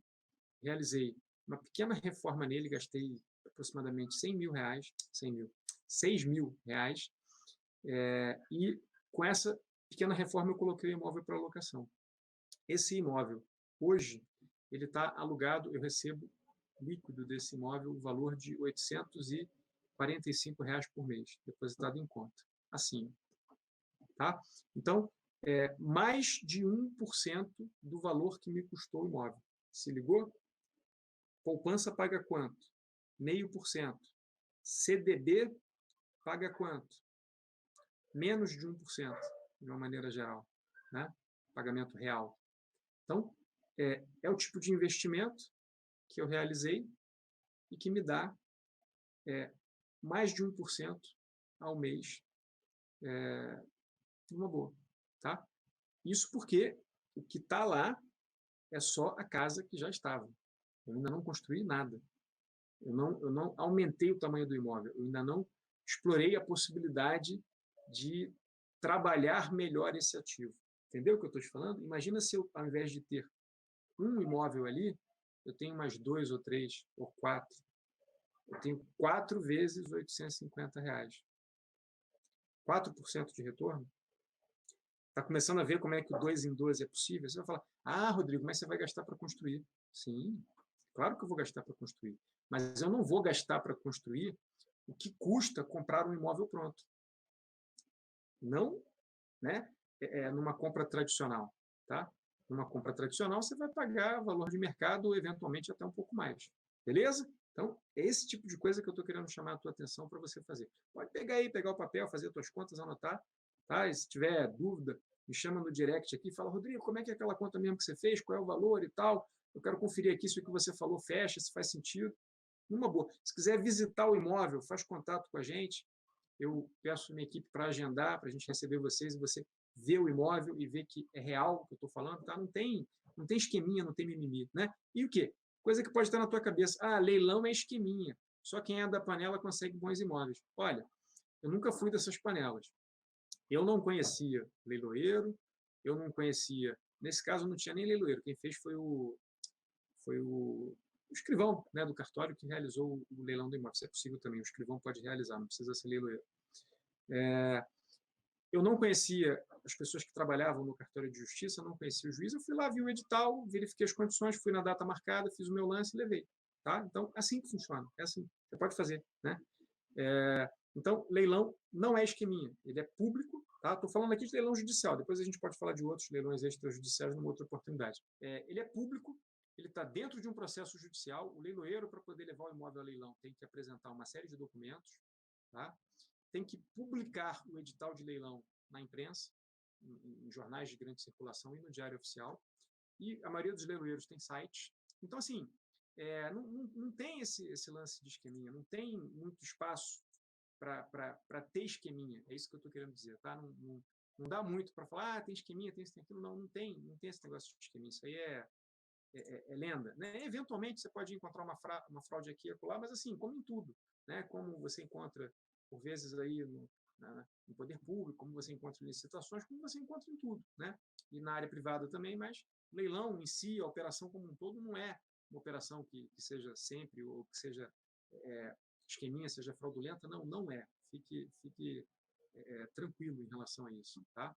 realizei uma pequena reforma nele, gastei aproximadamente 6 mil reais, e com essa pequena reforma eu coloquei o imóvel para locação. Esse imóvel, hoje, ele está alugado, eu recebo líquido desse imóvel o valor de R$ 845 por mês, depositado em conta. Assim, tá? Então, mais de 1% do valor que me custou o imóvel. Se ligou? Poupança paga quanto? 0,5%. CDB paga quanto? Menos de 1%, de uma maneira geral, né? Pagamento real. Então, é o tipo de investimento que eu realizei e que me dá mais de 1% ao mês, numa boa, tá? Isso porque o que está lá é só a casa que já estava. Eu ainda não construí nada. Eu não aumentei o tamanho do imóvel. Eu ainda não explorei a possibilidade de trabalhar melhor esse ativo. Entendeu o que eu estou te falando? Imagina se eu, ao invés de ter um imóvel ali, eu tenho mais 2 ou 3 ou 4. Eu tenho 4 vezes R$ 850. 4% de retorno. Está começando a ver como é que o 2 em 12 é possível? Você vai falar, ah, Rodrigo, mas você vai gastar para construir. Sim, claro que eu vou gastar para construir. Mas eu não vou gastar para construir o que custa comprar um imóvel pronto. Não, né, numa compra tradicional. Tá? Numa compra tradicional, você vai pagar valor de mercado ou, eventualmente, até um pouco mais. Beleza? Então, é esse tipo de coisa que eu estou querendo chamar a tua atenção para você fazer. Pode pegar aí, pegar o papel, fazer as tuas contas, anotar. Tá? E se tiver dúvida, me chama no direct aqui e fala, Rodrigo, como é que é aquela conta mesmo que você fez? Qual é o valor e tal? Eu quero conferir aqui se o que você falou fecha, se faz sentido. Numa boa. Se quiser visitar o imóvel, faz contato com a gente. Eu peço minha equipe para agendar, para a gente receber vocês e você ver o imóvel e ver que é real o que eu estou falando. Tá? Não tem esqueminha, não tem mimimi. Né? E o quê? Coisa que pode estar na tua cabeça. Ah, leilão é esqueminha. Só quem é da panela consegue bons imóveis. Olha, eu nunca fui dessas panelas. Eu não conhecia leiloeiro, eu não conhecia... Nesse caso, não tinha nem leiloeiro. Quem fez foi o escrivão, né, do cartório que realizou o leilão do imóvel. Isso é possível também, o escrivão pode realizar, não precisa ser leiloeiro. Eu não conhecia as pessoas que trabalhavam no cartório de justiça não conheciam o juiz, eu fui lá, vi o edital, verifiquei as condições, fui na data marcada, fiz o meu lance e levei. Tá? Então, é assim que funciona, é assim, você pode fazer. Né? Então, leilão não é esqueminha, ele é público. Tá? Estou falando aqui de leilão judicial, depois a gente pode falar de outros leilões extrajudiciais numa outra oportunidade. Ele é público, ele está dentro de um processo judicial. O leiloeiro, para poder levar o imóvel a leilão, tem que apresentar uma série de documentos, tá? Tem que publicar o edital de leilão na imprensa, em jornais de grande circulação e no Diário Oficial. E a maioria dos leiloeiros tem site. Então, assim, não tem esse lance de esqueminha, não tem muito espaço para ter esqueminha. É isso que eu estou querendo dizer. Tá? Não dá muito para falar, tem esqueminha, tem isso, tem aquilo. Não tem esse negócio de esqueminha. Isso aí é lenda. Né? Eventualmente, você pode encontrar uma fraude aqui e acolá, mas assim, como em tudo. Né? Como você encontra, por vezes, aí no poder público, como você encontra em licitações, como você encontra em tudo. Né? E na área privada também, mas leilão em si, a operação como um todo, não é uma operação que seja sempre, ou que seja esqueminha, seja fraudulenta. Não é. Fique tranquilo em relação a isso. Tá?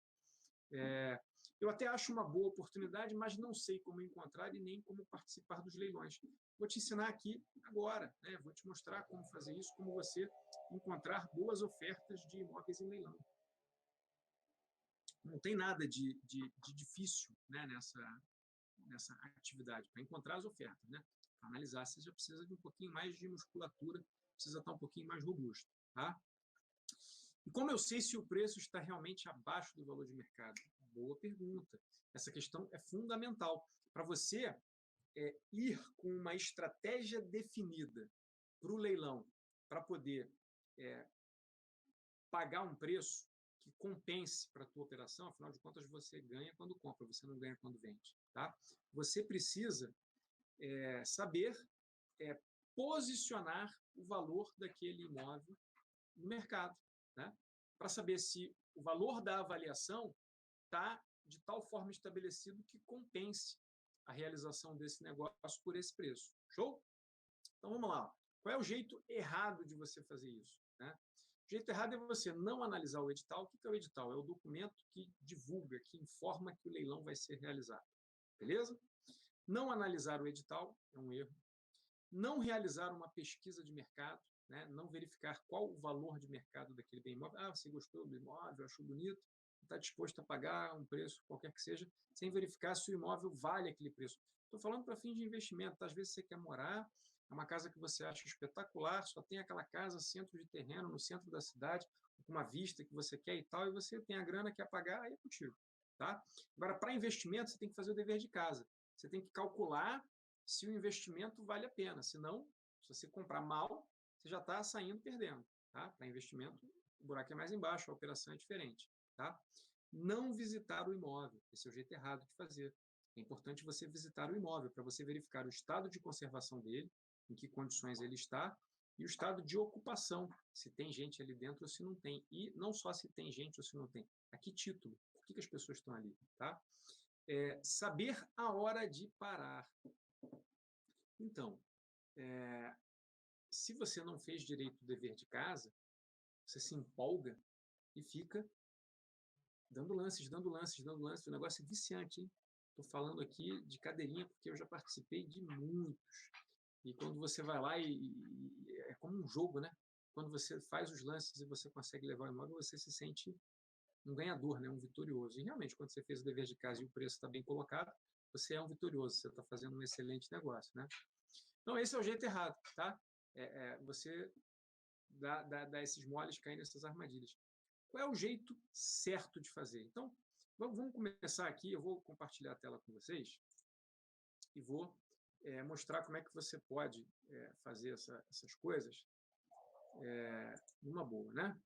Eu até acho uma boa oportunidade, mas não sei como encontrar e nem como participar dos leilões. Vou te ensinar aqui agora, né? Vou te mostrar como fazer isso, como você encontrar boas ofertas de imóveis em leilão. Não tem nada de difícil, né, nessa atividade, para encontrar as ofertas. Né? Para analisar, você já precisa de um pouquinho mais de musculatura, precisa estar um pouquinho mais robusto. Tá? E como eu sei se o preço está realmente abaixo do valor de mercado? Boa pergunta. Essa questão é fundamental. Para você ir com uma estratégia definida para o leilão, para poder pagar um preço que compense para a tua operação, afinal de contas, você ganha quando compra, você não ganha quando vende. Tá? Você precisa saber posicionar o valor daquele imóvel no mercado, né? Para saber se o valor da avaliação está de tal forma estabelecido que compense a realização desse negócio por esse preço. Show? Então, vamos lá. Qual é o jeito errado de você fazer isso? Né? O jeito errado é você não analisar o edital. O que é o edital? É o documento que divulga, que informa que o leilão vai ser realizado. Beleza? Não analisar o edital é um erro. Não realizar uma pesquisa de mercado, né? Não verificar qual o valor de mercado daquele bem imóvel. Você gostou do imóvel, achou bonito, está disposto a pagar um preço qualquer que seja, sem verificar se o imóvel vale aquele preço. Estou falando para fins de investimento. Às vezes você quer morar, é uma casa que você acha espetacular, só tem aquela casa, centro de terreno, no centro da cidade, com uma vista que você quer e tal, e você tem a grana que quer pagar, aí é contigo. Tá? Agora, para investimento, você tem que fazer o dever de casa. Você tem que calcular se o investimento vale a pena. Senão, se você comprar mal, você já está saindo perdendo. Tá? Para investimento, o buraco é mais embaixo, a operação é diferente. Tá? Não visitar o imóvel. Esse é o jeito errado de fazer. É importante você visitar o imóvel para você verificar o estado de conservação dele, em que condições ele está, e o estado de ocupação, se tem gente ali dentro ou se não tem. E não só se tem gente ou se não tem. A que título? Por que as pessoas estão ali? Tá? Saber a hora de parar. Então, se você não fez direito o dever de casa, você se empolga e fica dando lances, dando lances, dando lances. O negócio é viciante, hein? Estou falando aqui de cadeirinha porque eu já participei de muitos. E quando você vai lá é como um jogo, né? Quando você faz os lances e você consegue levar o imóvel, você se sente um ganhador, né? Um vitorioso. E realmente, quando você fez o dever de casa e o preço está bem colocado, você é um vitorioso, você está fazendo um excelente negócio, né? Então, esse é o jeito errado, tá? Você dá esses moles, cair nessas armadilhas. Qual é o jeito certo de fazer? Então, vamos começar aqui. Eu vou compartilhar a tela com vocês e vou mostrar como é que você pode fazer essas coisas numa boa, né?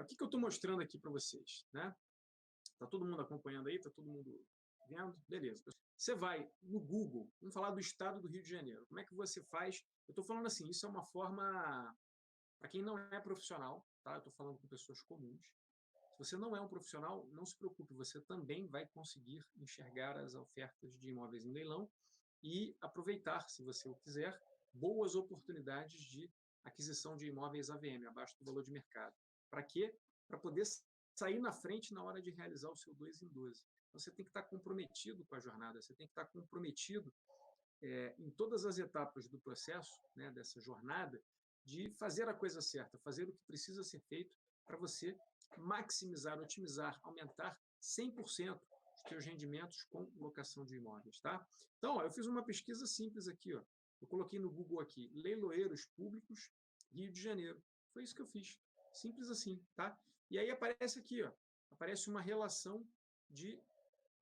O que eu estou mostrando aqui para vocês, né? Está todo mundo acompanhando aí? Está todo mundo vendo? Beleza. Você vai no Google, vamos falar do estado do Rio de Janeiro. Como é que você faz? Eu estou falando assim, isso é uma forma para quem não é profissional, tá? Eu estou falando com pessoas comuns. Se você não é um profissional, não se preocupe, você também vai conseguir enxergar as ofertas de imóveis em leilão e aproveitar, se você o quiser, boas oportunidades de aquisição de imóveis AVM, abaixo do valor de mercado. Para quê? Para poder sair na frente na hora de realizar o seu 2 em 12. Então, você tem que estar comprometido com a jornada, você tem que estar comprometido em todas as etapas do processo, né, dessa jornada, de fazer a coisa certa, fazer o que precisa ser feito para você maximizar, otimizar, aumentar 100% os seus rendimentos com locação de imóveis. Tá? Então, ó, eu fiz uma pesquisa simples aqui. Ó. Eu coloquei no Google aqui, leiloeiros públicos, Rio de Janeiro. Foi isso que eu fiz. Simples assim. Tá? E aí aparece aqui, ó, aparece uma relação de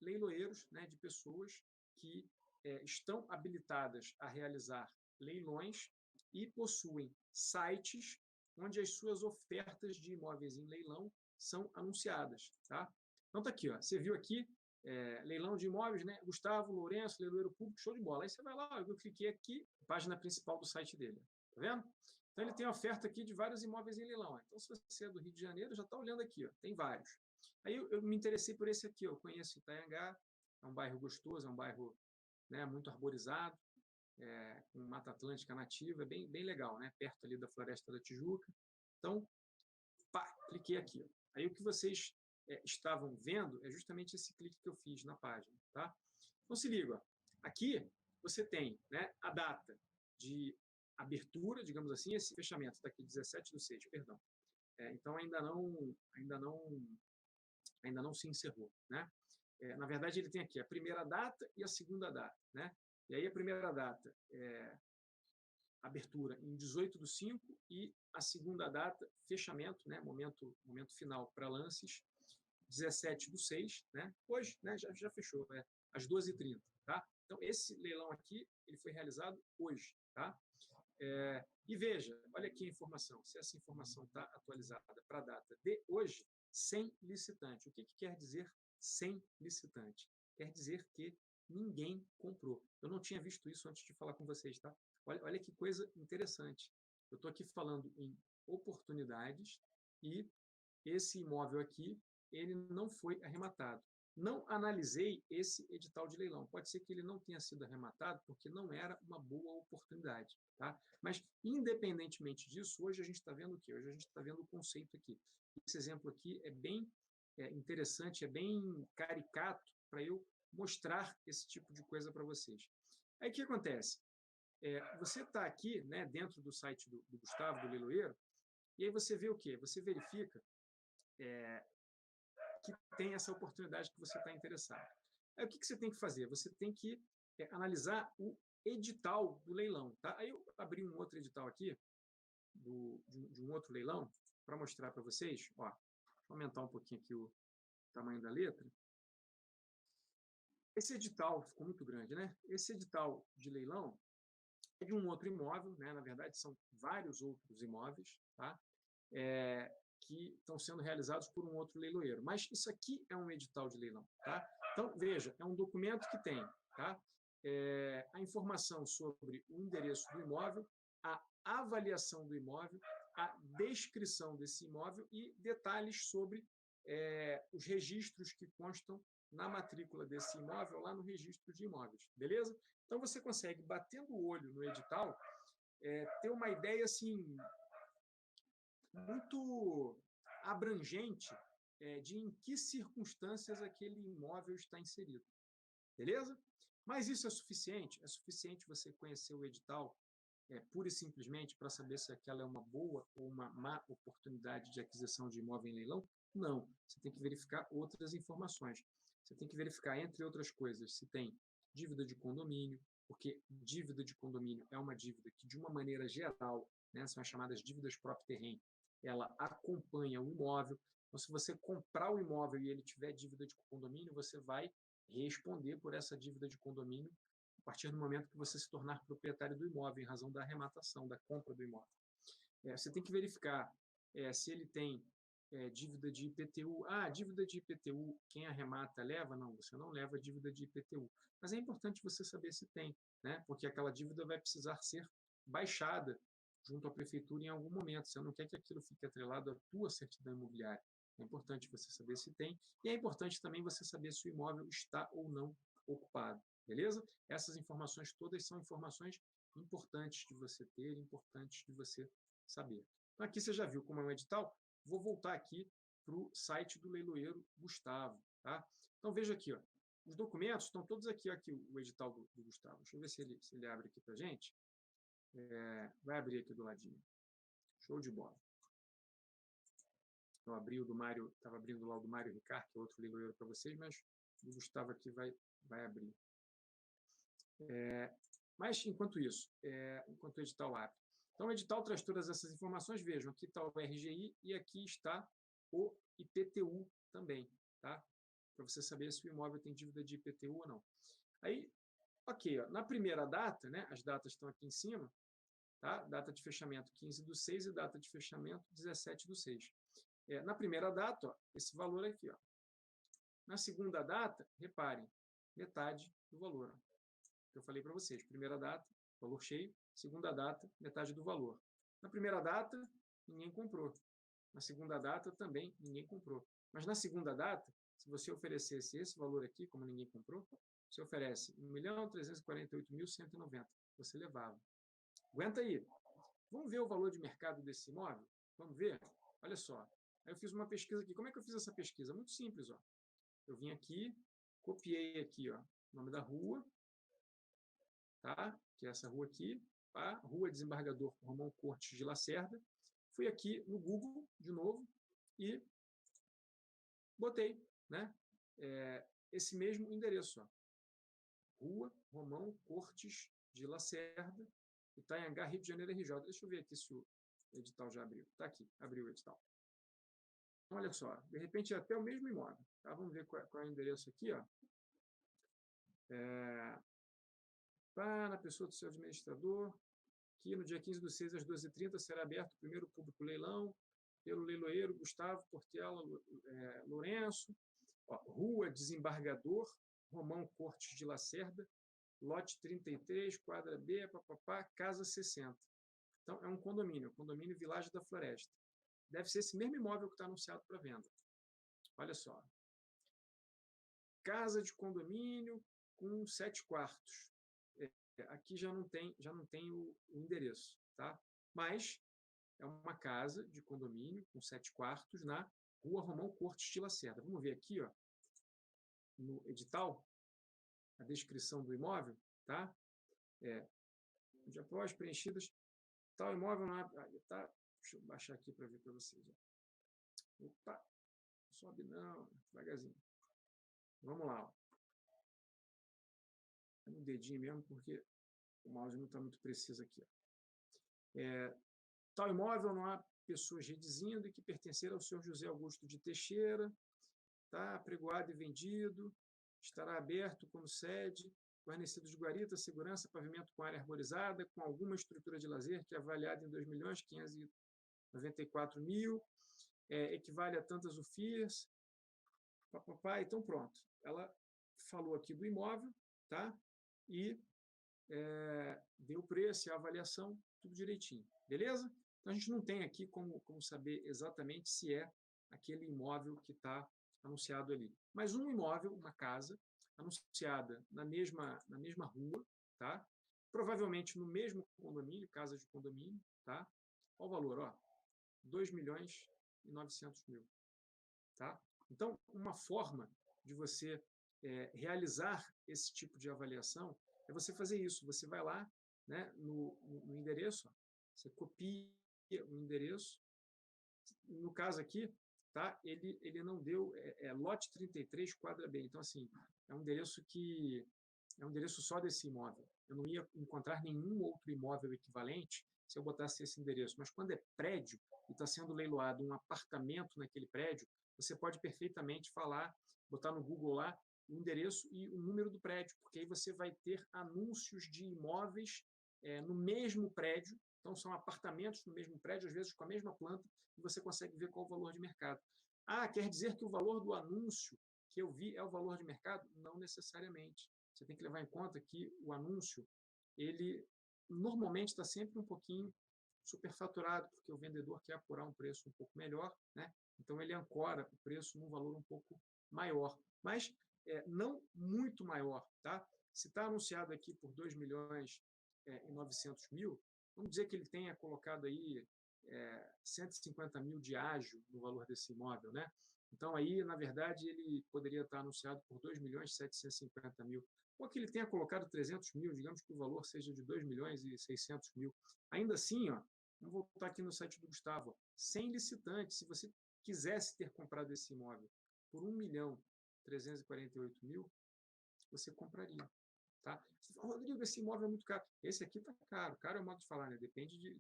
leiloeiros, né, de pessoas que estão habilitadas a realizar leilões e possuem sites onde as suas ofertas de imóveis em leilão são anunciadas. Tá? Então está aqui, ó, você viu aqui, leilão de imóveis, né? Gustavo Lourenço, leiloeiro público, show de bola. Aí você vai lá, eu cliquei aqui, página principal do site dele. Tá vendo? Então ele tem oferta aqui de vários imóveis em leilão. Então, se você é do Rio de Janeiro, já está olhando aqui, ó, tem vários. Aí eu me interessei por esse aqui, ó, eu conheço Itanhangá, é um bairro gostoso, é um bairro, né, muito arborizado, com Mata Atlântica nativa, é bem legal, né? Perto ali da Floresta da Tijuca. Então, pá, cliquei aqui. Ó. Aí o que vocês estavam vendo é justamente esse clique que eu fiz na página. Tá? Então, se liga. Ó. Aqui você tem, né, a data de abertura, digamos assim, esse fechamento está aqui, 17/6, perdão. Então, ainda não se encerrou. Né? Na verdade, ele tem aqui a primeira data e a segunda data. Né? E aí, a primeira data é abertura em 18/5 e a segunda data, fechamento, né? momento final para lances, 17/6. Né? Hoje, né? já fechou, às 12h30. Tá? Então, esse leilão aqui ele foi realizado hoje. Tá? E veja, olha aqui a informação, se essa informação está atualizada para a data de hoje, sem licitante. O que quer dizer sem licitante? Quer dizer que ninguém comprou. Eu não tinha visto isso antes de falar com vocês, tá? Olha que coisa interessante. Eu estou aqui falando em oportunidades e esse imóvel aqui, ele não foi arrematado. Não analisei esse edital de leilão. Pode ser que ele não tenha sido arrematado porque não era uma boa oportunidade. Tá? Mas, independentemente disso, hoje a gente está vendo o quê? Hoje a gente está vendo o conceito aqui. Esse exemplo aqui é bem interessante, é bem caricato para eu mostrar esse tipo de coisa para vocês. Aí o que acontece? Você está aqui, né, dentro do site do Gustavo, do leiloeiro, e aí você vê o quê? Você verifica que tem essa oportunidade que você está interessado. Aí o que você tem que fazer? Você tem que analisar o edital do leilão. Tá? Aí eu abri um outro edital aqui, de um outro leilão, para mostrar para vocês. Ó, deixa eu aumentar um pouquinho aqui o tamanho da letra. Esse edital ficou muito grande, né? Esse edital de leilão é de um outro imóvel, né? Na verdade, são vários outros imóveis, tá? Que estão sendo realizados por um outro leiloeiro. Mas isso aqui é um edital de leilão. Tá? Então, veja, é um documento que tem, tá? A informação sobre o endereço do imóvel, a avaliação do imóvel, a descrição desse imóvel e detalhes sobre os registros que constam na matrícula desse imóvel lá no registro de imóveis. Beleza? Então, você consegue, batendo o olho no edital, ter uma ideia assim muito abrangente de em que circunstâncias aquele imóvel está inserido. Beleza? Mas isso é suficiente? É suficiente você conhecer o edital pura e simplesmente para saber se aquela é uma boa ou uma má oportunidade de aquisição de imóvel em leilão? Não. Você tem que verificar outras informações. Você tem que verificar, entre outras coisas, se tem dívida de condomínio, porque dívida de condomínio é uma dívida que, de uma maneira geral, né, são as chamadas dívidas próprio terreno, ela acompanha o imóvel. Então, se você comprar o imóvel e ele tiver dívida de condomínio, você vai responder por essa dívida de condomínio a partir do momento que você se tornar proprietário do imóvel, em razão da arrematação, da compra do imóvel. Você tem que verificar se ele tem dívida de IPTU. Dívida de IPTU, quem arremata leva? Não, você não leva dívida de IPTU. Mas é importante você saber se tem, né? Porque aquela dívida vai precisar ser baixada junto à prefeitura em algum momento. Você não quer que aquilo fique atrelado à tua certidão imobiliária. É importante você saber se tem. E é importante também você saber se o imóvel está ou não ocupado. Beleza? Essas informações todas são informações importantes de você ter, importantes de você saber. Então, aqui você já viu como é um edital. Vou voltar aqui para o site do leiloeiro Gustavo. Tá? Então, veja aqui, ó, os documentos estão todos aqui, ó, aqui o edital do Gustavo. Deixa eu ver se ele abre aqui para a gente. Vai abrir aqui do ladinho. Show de bola. Eu abri o do Mário, estava abrindo lá o do Mário Ricard, que é outro leiloeiro para vocês, mas o Gustavo aqui vai abrir. Mas, enquanto isso, enquanto o edital abre. Então, o edital traz todas essas informações. Vejam, aqui está o RGI e aqui está o IPTU também, tá? Para você saber se o imóvel tem dívida de IPTU ou não. Aí, ok, ó, na primeira data, né, as datas estão aqui em cima, tá? Data de fechamento 15/6 e data de fechamento 17/6. Na primeira data, ó, esse valor aqui. Ó. Na segunda data, reparem, metade do valor. Ó. Eu falei para vocês, primeira data, valor cheio, segunda data, metade do valor. Na primeira data, ninguém comprou. Na segunda data, também ninguém comprou. Mas na segunda data, se você oferecesse esse valor aqui, como ninguém comprou, você oferece 1.348.190. Você levava. Aguenta aí. Vamos ver o valor de mercado desse imóvel? Vamos ver? Olha só. Aí eu fiz uma pesquisa aqui. Como é que eu fiz essa pesquisa? Muito simples. Ó. Eu vim aqui, copiei aqui ó, o nome da rua, tá? Que é essa rua aqui, tá? Rua Desembargador Romão Cortes de Lacerda. Fui aqui no Google, de novo, e botei, né? Esse mesmo endereço. Ó. Rua Romão Cortes de Lacerda, Itanhangá, Rio de Janeiro, RJ. Deixa eu ver aqui se o edital já abriu. Está aqui, abriu o edital. Olha só, de repente é até o mesmo imóvel. Tá? Vamos ver qual é o endereço aqui. Ó. Na pessoa do seu administrador, que no dia 15/6 às 12h30 será aberto o primeiro público leilão pelo leiloeiro Gustavo Portela Lourenço, ó, Rua Desembargador, Romão Cortes de Lacerda, lote 33, quadra B, papapá, casa 60. Então, é um condomínio Vilagem da Floresta. Deve ser esse mesmo imóvel que está anunciado para venda. Olha só. Casa de condomínio com 7 quartos. Aqui já não tem o endereço, tá? Mas é uma casa de condomínio com 7 quartos na Rua Romão Cortes de Lacerda. Vamos ver aqui, ó, no edital, a descrição do imóvel, tá? De após preenchidas, tal imóvel não tá? Deixa eu baixar aqui para ver para vocês. Ó. Opa, sobe não, devagarzinho. Vamos lá. Ó. No dedinho mesmo, porque o mouse não está muito preciso aqui. Ó. Tal imóvel não há pessoas redizindo e que pertencer ao senhor José Augusto de Teixeira, tá? Apregoado e vendido, estará aberto como sede, guarnecido de guarita, segurança, pavimento com área arborizada, com alguma estrutura de lazer que é avaliada em 2.594.000, equivale a tantas UFIAs, então pronto. Ela falou aqui do imóvel, tá? E deu o preço e a avaliação, tudo direitinho, beleza? Então a gente não tem aqui como saber exatamente se é aquele imóvel que está anunciado ali. Mas um imóvel, uma casa, anunciada na mesma rua, tá? Provavelmente no mesmo condomínio, casa de condomínio, tá? Olha o valor, ó, 2.900.000, tá? Então, uma forma de você realizar esse tipo de avaliação é você fazer isso. Você vai lá, né, no endereço, ó, você copia o endereço. No caso aqui, tá? Ele não deu lote 33, quadra B. Então, assim, é um endereço só desse imóvel. Eu não ia encontrar nenhum outro imóvel equivalente se eu botasse esse endereço. Mas quando é prédio e está sendo leiloado um apartamento naquele prédio, você pode perfeitamente falar, botar no Google lá o endereço e o número do prédio, porque aí você vai ter anúncios de imóveis no mesmo prédio. Então, são apartamentos no mesmo prédio, às vezes com a mesma planta, e você consegue ver qual é o valor de mercado. Quer dizer que o valor do anúncio que eu vi é o valor de mercado? Não necessariamente. Você tem que levar em conta que o anúncio, ele normalmente está sempre um pouquinho superfaturado, porque o vendedor quer apurar um preço um pouco melhor, né? Então ele ancora o preço num valor um pouco maior, mas não muito maior, tá? Se está anunciado aqui por 2.900.000, vamos dizer que ele tenha colocado aí 150 mil de ágio no valor desse imóvel, né? Então, aí, na verdade, ele poderia estar anunciado por 2.750.000. Ou que ele tenha colocado 300 mil, digamos que o valor seja de 2.600.000. Ainda assim, ó, vamos voltar aqui no site do Gustavo, sem licitante, se você quisesse ter comprado esse imóvel por 1.348.000, você compraria. Tá? Você fala, Rodrigo, esse imóvel é muito caro. Esse aqui está caro. Caro é o modo de falar, né? Depende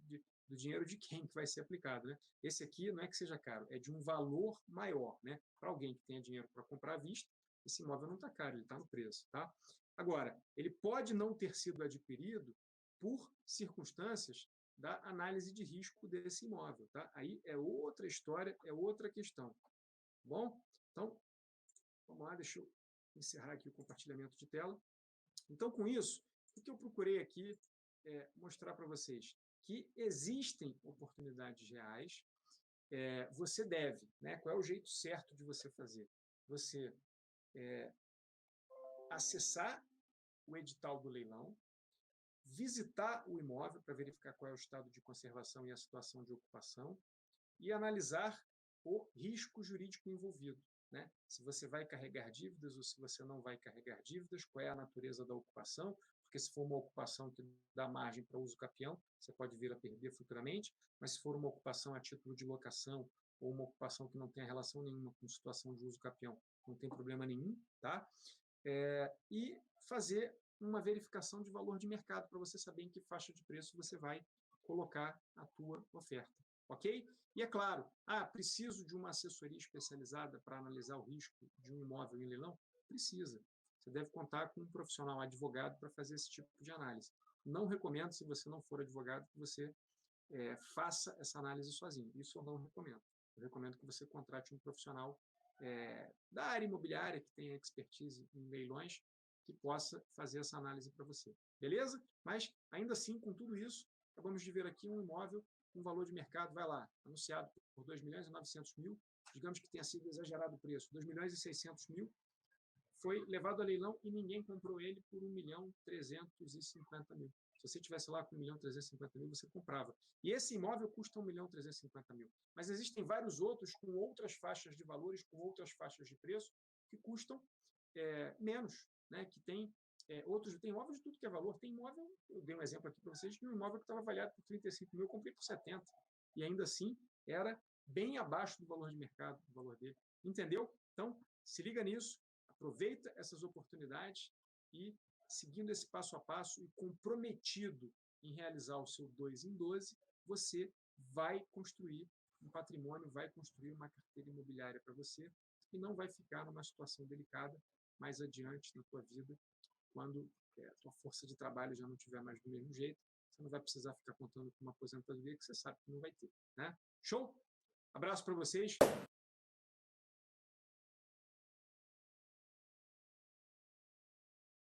do dinheiro de quem que vai ser aplicado. Né? Esse aqui não é que seja caro, é de um valor maior. Né? Para alguém que tenha dinheiro para comprar à vista, esse imóvel não está caro, ele está no preço. Tá? Agora, ele pode não ter sido adquirido por circunstâncias da análise de risco desse imóvel. Tá? Aí é outra história, é outra questão. Tá bom? Então, vamos lá, deixa eu encerrar aqui o compartilhamento de tela. Então, com isso, o que eu procurei aqui mostrar para vocês? Que existem oportunidades reais, você deve, né? Qual é o jeito certo de você fazer? Você acessar o edital do leilão, visitar o imóvel para verificar qual é o estado de conservação e a situação de ocupação e analisar o risco jurídico envolvido. Né? Se você vai carregar dívidas ou se você não vai carregar dívidas, qual é a natureza da ocupação, porque se for uma ocupação que dá margem para uso capião, você pode vir a perder futuramente, mas se for uma ocupação a título de locação ou uma ocupação que não tenha relação nenhuma com situação de uso capião, não tem problema nenhum, tá? E fazer uma verificação de valor de mercado para você saber em que faixa de preço você vai colocar a tua oferta. Ok? E é claro, preciso de uma assessoria especializada para analisar o risco de um imóvel em leilão? Precisa. Você deve contar com um profissional advogado para fazer esse tipo de análise. Não recomendo, se você não for advogado, que você faça essa análise sozinho. Isso eu não recomendo. Eu recomendo que você contrate um profissional da área imobiliária, que tenha expertise em leilões, que possa fazer essa análise para você. Beleza? Mas, ainda assim, com tudo isso, acabamos de ver aqui um imóvel com valor de mercado, vai lá, anunciado por 2.900.000, digamos que tenha sido exagerado o preço, 2.600.000, foi levado a leilão e ninguém comprou ele por 1.350.000. Se você estivesse lá com 1.350.000, você comprava. E esse imóvel custa 1.350.000. Mas existem vários outros com outras faixas de valores, com outras faixas de preço, que custam menos, né? Que tem outros, tem imóveis de tudo que é valor. Tem imóvel, eu dei um exemplo aqui para vocês, de um imóvel que estava avaliado por 35 mil, eu comprei por 70. E ainda assim, era bem abaixo do valor de mercado, do valor dele. Entendeu? Então, se liga nisso, aproveita essas oportunidades e, seguindo esse passo a passo e comprometido em realizar o seu 2 em 12, você vai construir um patrimônio, vai construir uma carteira imobiliária para você e não vai ficar numa situação delicada mais adiante na tua vida, quando a tua força de trabalho já não estiver mais do mesmo jeito, você não vai precisar ficar contando com uma aposentadoria que você sabe que não vai ter. Né? Show? Abraço para vocês.